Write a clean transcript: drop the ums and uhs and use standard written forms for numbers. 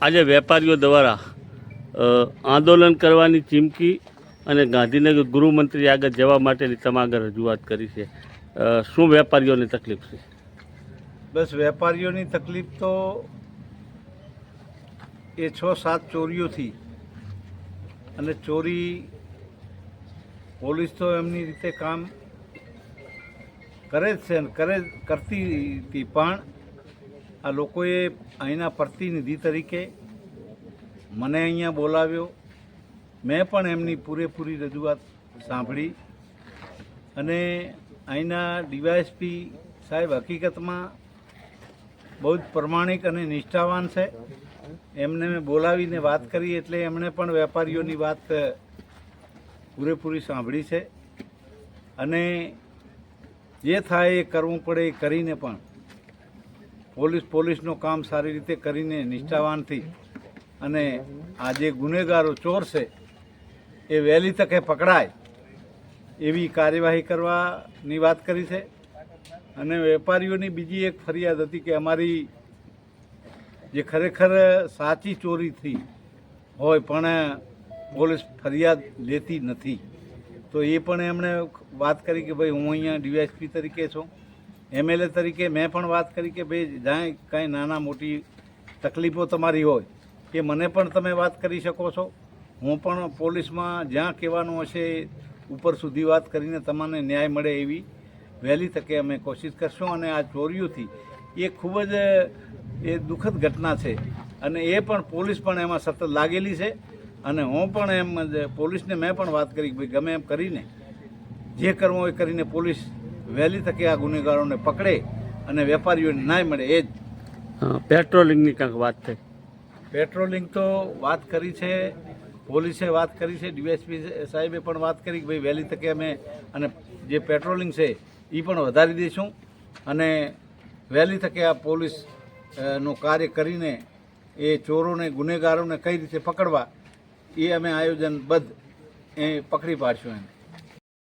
આજે વેપારીઓ દ્વારા આંદોલન કરવાની ચીમકી અને ગાંધીનગર ગૃહમંત્રી આગળ જવા માટેની તમામ રજૂઆત કરી છે. શું વેપારીઓની તકલીફ છે? બસ વેપારીઓની તકલીફ તો એ 6-7 ચોરીઓથી, અને ચોરી પોલીસ તો એમની રીતે કામ કરે જ છે ને કરતી હતી, પણ આ લોકોએ અહીંના પ્રતિનિધિ તરીકે મને અહીંયા બોલાવ્યો. મેં પણ એમની પૂરેપૂરી રજૂઆત સાંભળી અને અહીંના ડીવાયએસપી સાહેબ હકીકતમાં બહુ જ પ્રમાણિક અને નિષ્ઠાવાન છે. એમને મેં બોલાવીને વાત કરી એટલે એમણે પણ વેપારીઓની વાત પૂરેપૂરી સાંભળી છે અને જે થાય એ કરવું પડે એ કરીને પણ પોલીસનું કામ સારી રીતે કરીને નિષ્ઠાવાનથી અને આ જે ગુનેગારો ચોર છે એ વહેલી તકે પકડાય એવી કાર્યવાહી કરવાની વાત કરી છે. અને વેપારીઓની બીજી એક ફરિયાદ હતી કે અમારી જે ખરેખર સાચી ચોરી થઈ હોય પણ પોલીસ ફરિયાદ લેતી નથી, તો એ પણ એમણે વાત કરી કે ભાઈ હું અહીંયા ડીવાયએસપી તરીકે છું, એમએલએ તરીકે મેં પણ વાત કરી કે ભાઈ જ્યાં કાંઈ નાના મોટી તકલીફો તમારી હોય એ મને પણ તમે વાત કરી શકો છો. હું પણ પોલીસમાં જ્યાં કહેવાનું હશે ઉપર સુધી વાત કરીને તમને ન્યાય મળે એવી વહેલી તકે અમે કોશિશ કરશું. અને આ ચોરીઓથી એ ખૂબ જ દુઃખદ ઘટના છે અને એ પણ પોલીસ પણ એમાં સતત લાગેલી છે. અને હું પણ એમ પોલીસને મેં પણ વાત કરી કે ભાઈ ગમે એમ કરીને જે કરવું એ કરીને પોલીસ વહેલી તકે આ ગુનેગારોને પકડે અને વેપારીઓને ન્યાય મળે. એ જ પેટ્રોલિંગની કંઈક વાત થઈ? પેટ્રોલિંગ તો વાત કરી છે, પોલીસે વાત કરી છે, ડીવાયએસપી સાહેબે પણ વાત કરી કે ભાઈ વહેલી તકે અમે અને જે પેટ્રોલિંગ છે એ પણ વધારી દઈશું અને વહેલી તકે આ પોલીસનું કાર્ય કરીને એ ચોરોને ગુનેગારોને કઈ રીતે પકડવા એ અમે આયોજનબદ્ધ એ પકડી પાડશું. એને